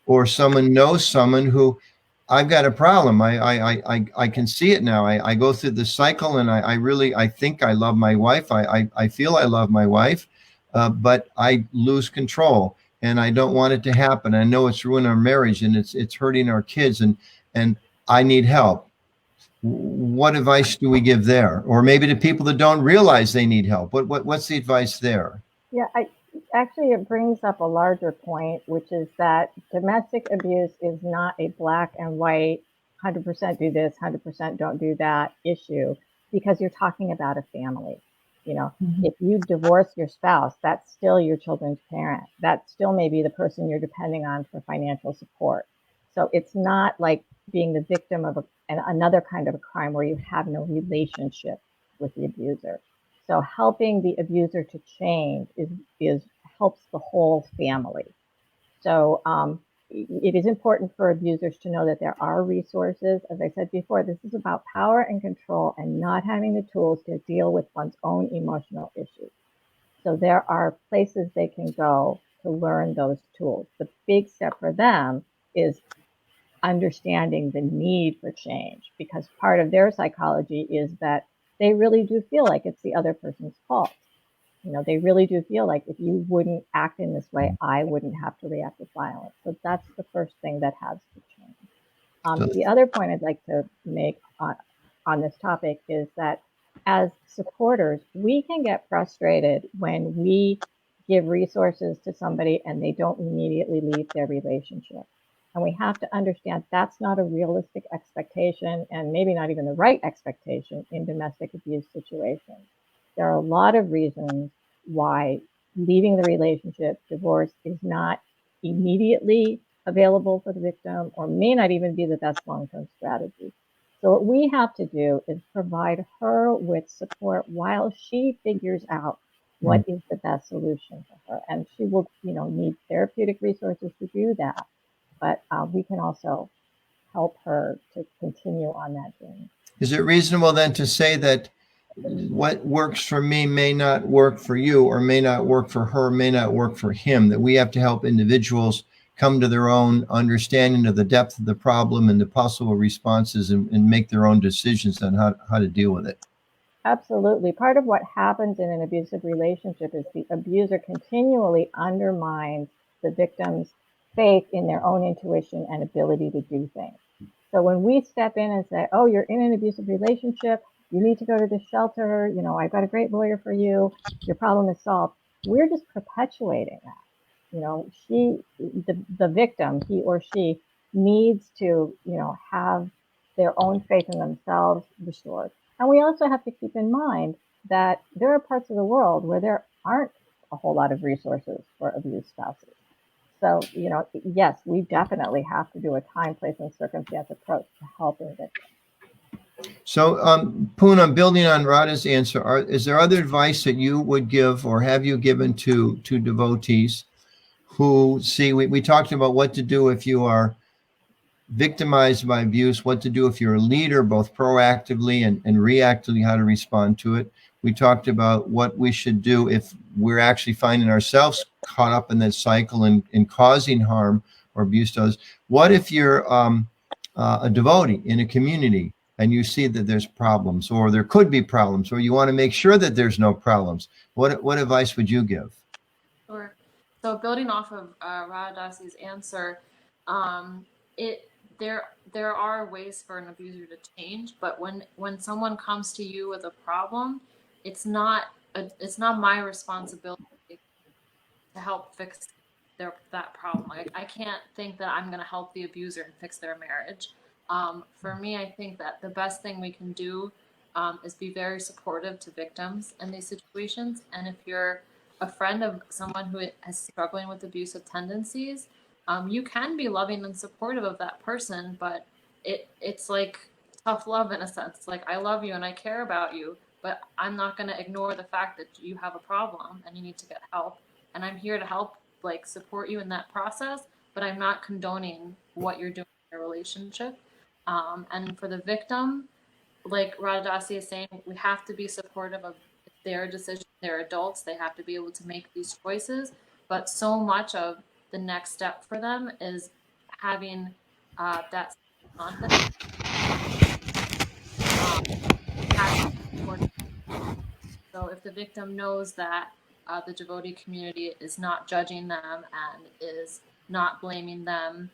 or someone knows someone who, I've got a problem. I can see it now. I go through the cycle, and I think I love my wife. I feel I love my wife. But I lose control, and I don't want it to happen. I know it's ruining our marriage, and it's hurting our kids, and I need help. What advice do we give there? Or maybe to people that don't realize they need help. What's the advice there? Yeah, actually, it brings up a larger point, which is that domestic abuse is not a black and white, 100% do this, 100% don't do that issue. because you're talking about a family. You know, if you divorce your spouse, that's still your children's parent. That still may be the person you're depending on for financial support. So it's not like being the victim of another kind of a crime where you have no relationship with the abuser. So helping the abuser to change is helps the whole family. So it is important for abusers to know that there are resources. As I said before, this is about power and control and not having the tools to deal with one's own emotional issues. So there are places they can go to learn those tools. The big step for them is understanding the need for change, because part of their psychology is that they really do feel like it's the other person's fault. You know, they really do feel like if you wouldn't act in this way, I wouldn't have to react with violence. So that's the first thing that has to change. The other point I'd like to make on this topic is that as supporters, we can get frustrated when we give resources to somebody and they don't immediately leave their relationship. And we have to understand that's not a realistic expectation, and maybe not even the right expectation in domestic abuse situations. There are a lot of reasons why leaving the relationship, divorce, is not immediately available for the victim, or may not even be the best long-term strategy. So what we have to do is provide her with support while she figures out what is the best solution for her. And she will, need therapeutic resources to do that. But we can also help her to continue on that journey. Is it reasonable then to say that what works for me may not work for you, or may not work for her, may not work for him, that we have to help individuals come to their own understanding of the depth of the problem and the possible responses, and make their own decisions on how to deal with it? Absolutely. Part of what happens in an abusive relationship is the abuser continually undermines the victim's faith in their own intuition and ability to do things. So when we step in and say, oh, you're in an abusive relationship, you need to go to the shelter, I've got a great lawyer for you, your problem is solved, we're just perpetuating that. The victim, he or she, needs to, have their own faith in themselves restored. And we also have to keep in mind that there are parts of the world where there aren't a whole lot of resources for abused spouses. So, yes, we definitely have to do a time, place, and circumstance approach to helping victims. So, Poonam, building on Radha's answer, is there other advice that you would give, or have you given to devotees who see, we talked about what to do if you are victimized by abuse, what to do if you're a leader, both proactively and reactively, how to respond to it. We talked about what we should do if we're actually finding ourselves caught up in that cycle and causing harm or abuse to others. What if you're a devotee in a community and you see that there's problems, or there could be problems, or you want to make sure that there's no problems? What advice would you give? Sure. So building off of Radhasi's answer, there are ways for an abuser to change, but when someone comes to you with a problem, it's not my responsibility to help fix that problem. I can't think that I'm going to help the abuser and fix their marriage. For me, I think that the best thing we can do is be very supportive to victims in these situations. And if you're a friend of someone who is struggling with abusive tendencies, you can be loving and supportive of that person, but it's like tough love in a sense. Like, I love you and I care about you, but I'm not going to ignore the fact that you have a problem and you need to get help. And I'm here to help, support you in that process, but I'm not condoning what you're doing in your relationship. And for the victim, like Radhasi is saying, we have to be supportive of their decision. They're adults. They have to be able to make these choices. But so much of the next step for them is having that confidence. So if the victim knows that the devotee community is not judging them and is not blaming them,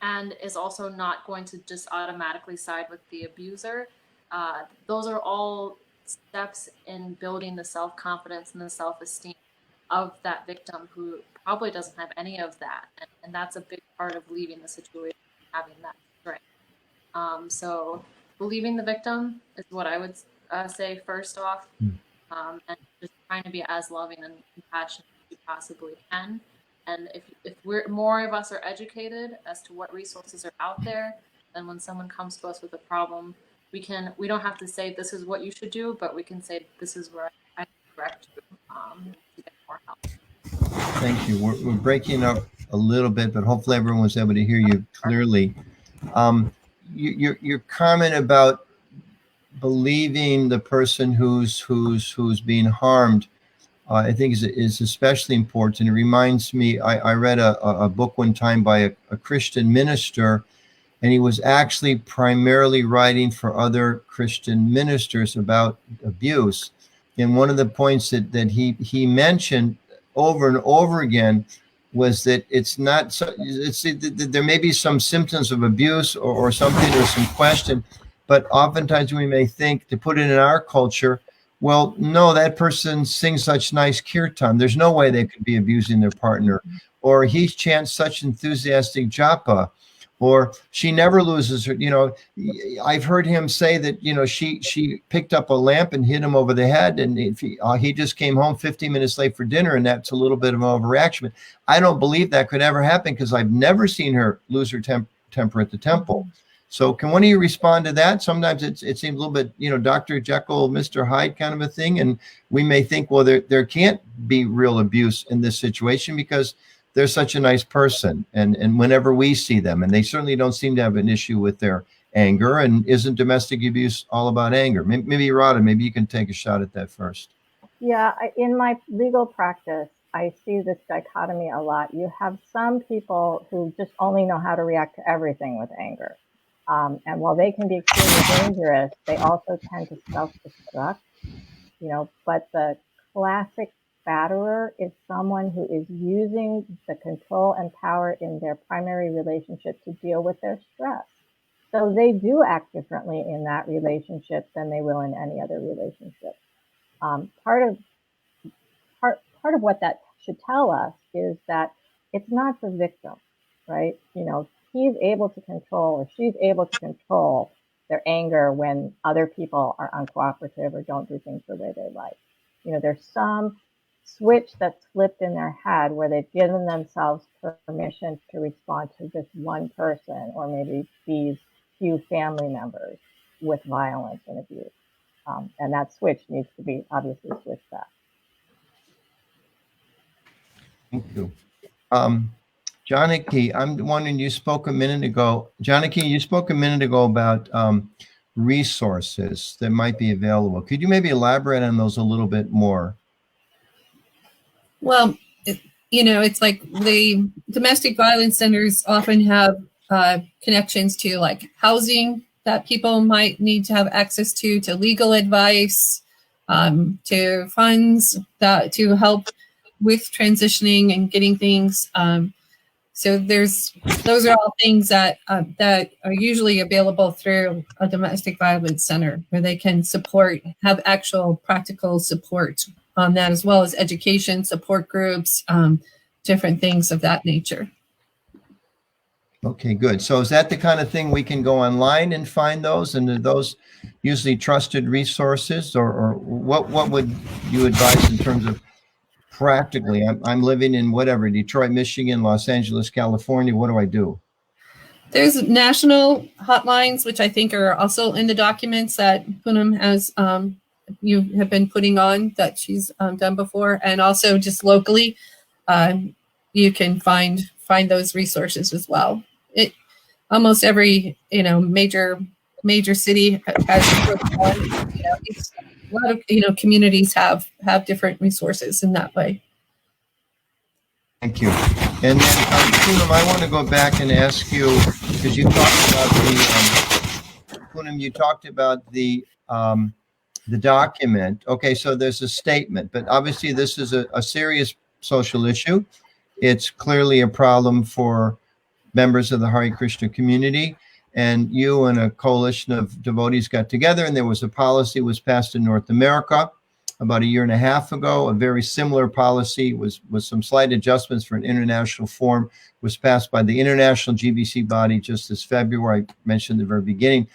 and is also not going to just automatically side with the abuser, those are all steps in building the self-confidence and the self-esteem of that victim, who probably doesn't have any of that. And that's a big part of leaving the situation, having that strength. So believing the victim is what I would say first off, and just trying to be as loving and compassionate as you possibly can. And if more of us are educated as to what resources are out there, then when someone comes to us with a problem, we don't have to say this is what you should do, but we can say this is where I can direct you to get more help. Thank you. We're breaking up a little bit, but hopefully everyone was able to hear you clearly. Your comment about believing the person who's being harmed, I think is especially important. It reminds me, I read a book one time by a Christian minister, and he was actually primarily writing for other Christian ministers about abuse. And one of the points that he mentioned over and over again was that there may be some symptoms of abuse or something or some question, but oftentimes we may think, to put it in our culture, well, no, that person sings such nice kirtan. There's no way they could be abusing their partner. Or he chants such enthusiastic japa. Or she never loses her, I've heard him say that, she picked up a lamp and hit him over the head, and if he just came home 15 minutes late for dinner, and that's a little bit of an overreaction. But I don't believe that could ever happen, because I've never seen her lose her temper at the temple. So can one of you respond to that? Sometimes it seems a little bit, Dr. Jekyll, Mr. Hyde kind of a thing. And we may think, well, there can't be real abuse in this situation because they're such a nice person. And whenever we see them, and they certainly don't seem to have an issue with their anger. And isn't domestic abuse all about anger? Maybe Radha, maybe you can take a shot at that first. Yeah, in my legal practice, I see this dichotomy a lot. You have some people who just only know how to react to everything with anger. And while they can be extremely dangerous, they also tend to self-destruct, but the classic batterer is someone who is using the control and power in their primary relationship to deal with their stress. So they do act differently in that relationship than they will in any other relationship. Part of what that should tell us is that it's not the victim, right? He's able to control, or she's able to control their anger when other people are uncooperative or don't do things the way they like. There's some switch that's flipped in their head where they've given themselves permission to respond to this one person, or maybe these few family members, with violence and abuse. And that switch needs to be obviously switched back. Thank you. Janaki, I'm wondering, you spoke a minute ago. Janaki, you spoke a minute ago about resources that might be available. Could you maybe elaborate on those a little bit more? Well, it's like the domestic violence centers often have connections to like housing that people might need to have access to legal advice, to funds to help with transitioning and getting things. So those are all things that are usually available through a domestic violence center, where they can have actual practical support on that, as well as education, support groups, different things of that nature. Okay, good. So is that the kind of thing we can go online and find those? And are those usually trusted resources, or what would you advise in terms of practically? I'm living in whatever, Detroit, Michigan, Los Angeles, California. What do I do? There's national hotlines, which I think are also in the documents that Poonam has, you have been putting on, that she's done before. And also just locally, you can find those resources as well. Almost every, major city has one. A lot of, communities have different resources in that way. Thank you. And then, Poonam, I want to go back and ask you, because you talked about Poonam, you talked about the document. Okay, so there's a statement, but obviously this is a serious social issue. It's clearly a problem for members of the Hare Krishna community. And you and a coalition of devotees got together, and there was a policy was passed in North America about 1.5 years ago. A very similar policy with some slight adjustments for an international form was passed by the international GBC body just this February. I mentioned at the very beginning.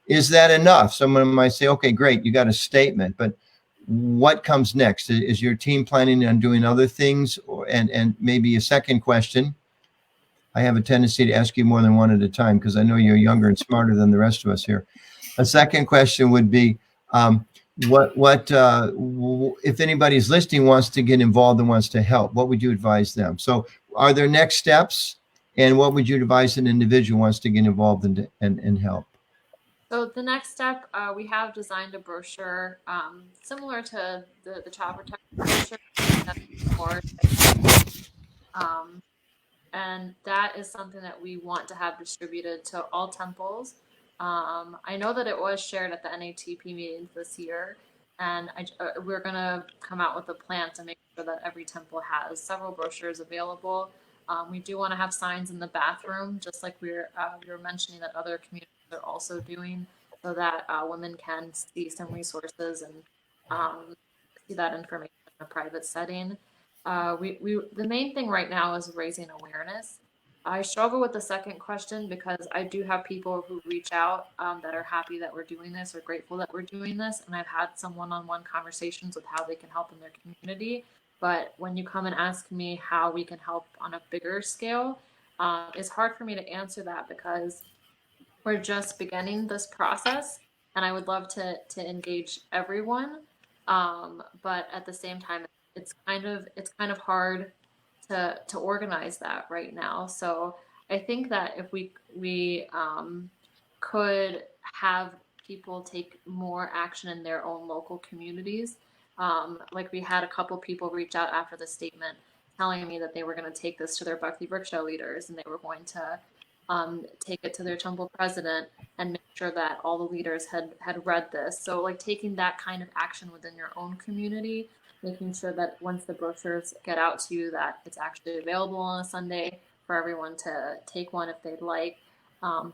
Is that enough? Someone might say, okay, great, you got a statement, but what comes next? Is your team planning on doing other things? And maybe a second question. I have a tendency to ask you more than one at a time because I know you're younger and smarter than the rest of us here. A second question would be, if anybody's listening wants to get involved and wants to help, what would you advise them? So are there next steps? And what would you advise an individual who wants to get involved and help? So the next step, we have designed a brochure similar to the child protection brochure. And that is something that we want to have distributed to all temples. I know that it was shared at the NATP meetings this year, and we're going to come out with a plan to make sure that every temple has several brochures available. We do want to have signs in the bathroom, just like we were mentioning that other communities are also doing, so that women can see some resources and see that information in a private setting. The main thing right now is raising awareness. I struggle with the second question because I do have people who reach out that are happy that we're doing this or grateful that we're doing this. And I've had some one-on-one conversations with how they can help in their community. But when you come and ask me how we can help on a bigger scale, it's hard for me to answer that because we're just beginning this process. And I would love to engage everyone. But at the same time, it's kind of hard to organize that right now. So I think that if we could have people take more action in their own local communities, like we had a couple people reach out after the statement telling me that they were going to take this to their Bhakti Vriksha leaders and they were going to take it to their temple president and make sure that all the leaders had read this. So like taking that kind of action within your own community, making sure that once the brochures get out to you that it's actually available on a Sunday for everyone to take one if they'd like.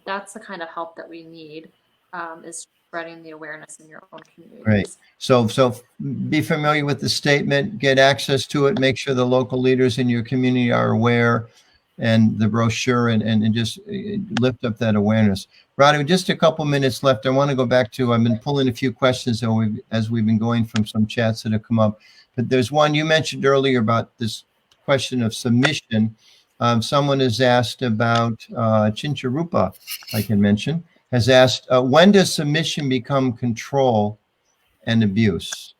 That's the kind of help that we need, is spreading the awareness in your own community. Great. So be familiar with the statement, get access to it, make sure the local leaders in your community are aware, and the brochure, and just lift up that awareness. Radha, just a couple minutes left. I want to go back to, I've been pulling a few questions as we've been going from some chats that have come up. But there's one you mentioned earlier about this question of submission. Someone has asked about Chincharupa, I can mention, has asked, when does submission become control and abuse?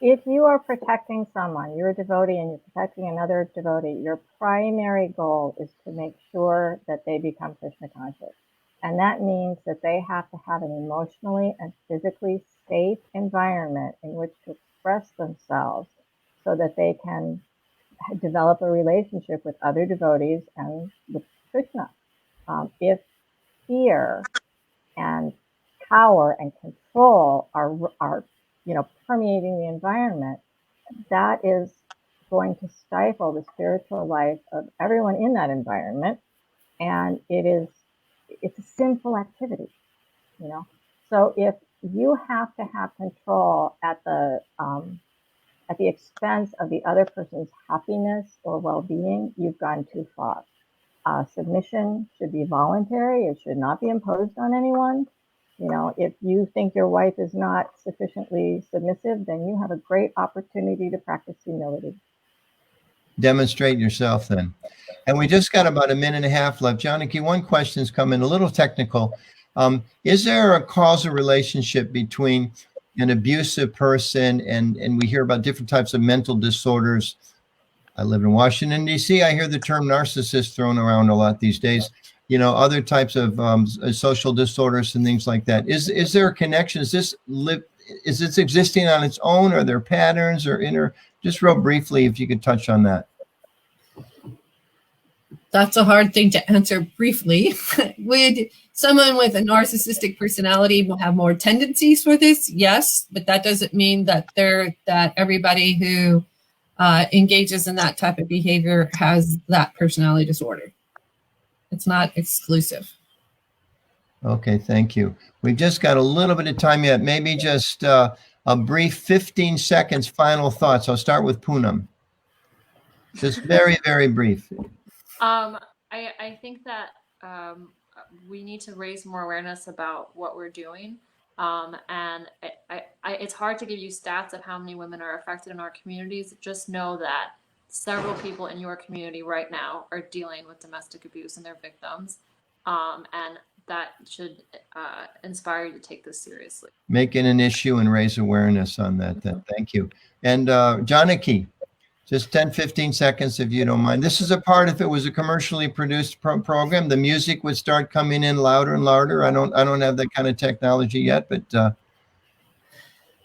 If you are protecting someone, you're a devotee and you're protecting another devotee, your primary goal is to make sure that they become Krishna conscious. And that means that they have to have an emotionally and physically safe environment in which to express themselves so that they can develop a relationship with other devotees and with Krishna. If fear and power and control are permeating the environment, that is going to stifle the spiritual life of everyone in that environment, and it's a sinful activity, So if you have to have control at the expense of the other person's happiness or well-being, you've gone too far. Submission should be voluntary; it should not be imposed on anyone. If you think your wife is not sufficiently submissive, then you have a great opportunity to practice humility. Demonstrate yourself then. And we just got about a minute and a half left. Janaki, one question's come in, a little technical. Is there a causal relationship between an abusive person and we hear about different types of mental disorders? I live in Washington, D.C. I hear the term narcissist thrown around a lot these days. Other types of social disorders and things like that. Is there a connection? Is this existing on its own? Are there patterns or just real briefly, if you could touch on that. That's a hard thing to answer briefly. Would someone with a narcissistic personality have more tendencies for this? Yes, but that doesn't mean that everybody who engages in that type of behavior has that personality disorder. It's not exclusive. Okay, thank you. We've just got a little bit of time yet. Maybe just a brief 15 seconds final thoughts. I'll start with Poonam. Just very, very brief. I think that we need to raise more awareness about what we're doing. And it's hard to give you stats of how many women are affected in our communities. Just know that several people in your community right now are dealing with domestic abuse and their victims. And that should inspire you to take this seriously. Make it an issue and raise awareness on that. Thank you. And Janaki, just 10, 15 seconds if you don't mind. This is a part, if it was a commercially produced program, the music would start coming in louder and louder. I don't have that kind of technology yet, but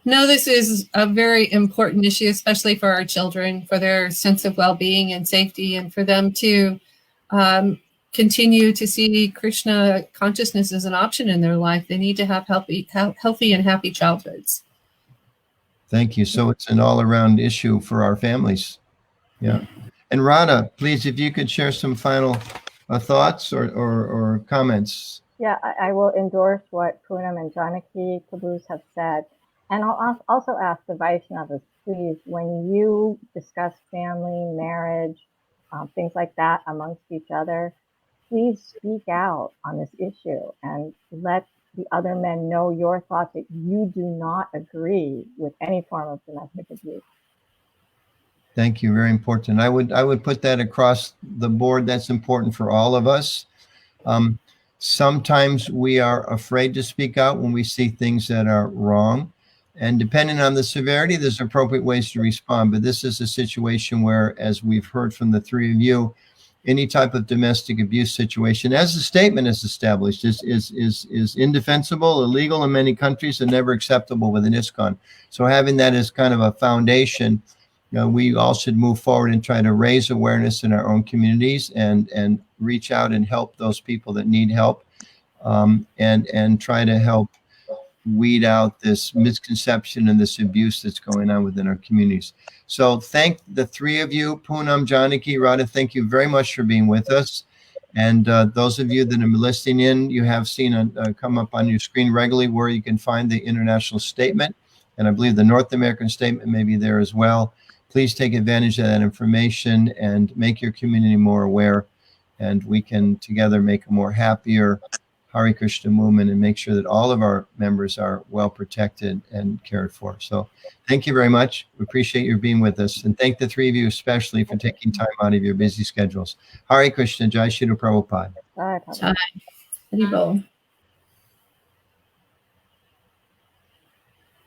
no, this is a very important issue, especially for our children, for their sense of well-being and safety, and for them to continue to see Krishna consciousness as an option in their life. They need to have healthy and happy childhoods. Thank you. So it's an all-around issue for our families. Yeah. And Radha, please, if you could share some final thoughts or comments. Yeah, I will endorse what Poonam and Janaki Caboose have said. And I'll also ask the Vaishnavas, please, when you discuss family, marriage, things like that amongst each other, please speak out on this issue and let the other men know your thoughts, that you do not agree with any form of domestic abuse. Thank you. Very important. I would put that across the board. That's important for all of us. Sometimes we are afraid to speak out when we see things that are wrong. And depending on the severity, there's appropriate ways to respond. But this is a situation where, as we've heard from the three of you, any type of domestic abuse situation, as the statement is established, is indefensible, illegal in many countries, and never acceptable within ISKCON. So having that as kind of a foundation, we all should move forward and try to raise awareness in our own communities and reach out and help those people that need help, and try to help weed out this misconception and this abuse that's going on within our communities. So thank the three of you, Poonam, Janaki, Radha, thank you very much for being with us. And those of you that are listening in, you have seen come up on your screen regularly where you can find the international statement. And I believe the North American statement may be there as well. Please take advantage of that information and make your community more aware. And we can together make a more happier Hare Krishna movement and make sure that all of our members are well protected and cared for. So thank you very much. We appreciate your being with us. And thank the three of you especially for taking time out of your busy schedules. Hare Krishna, Jai Shri Prabhupada. Bye. Hare Bol.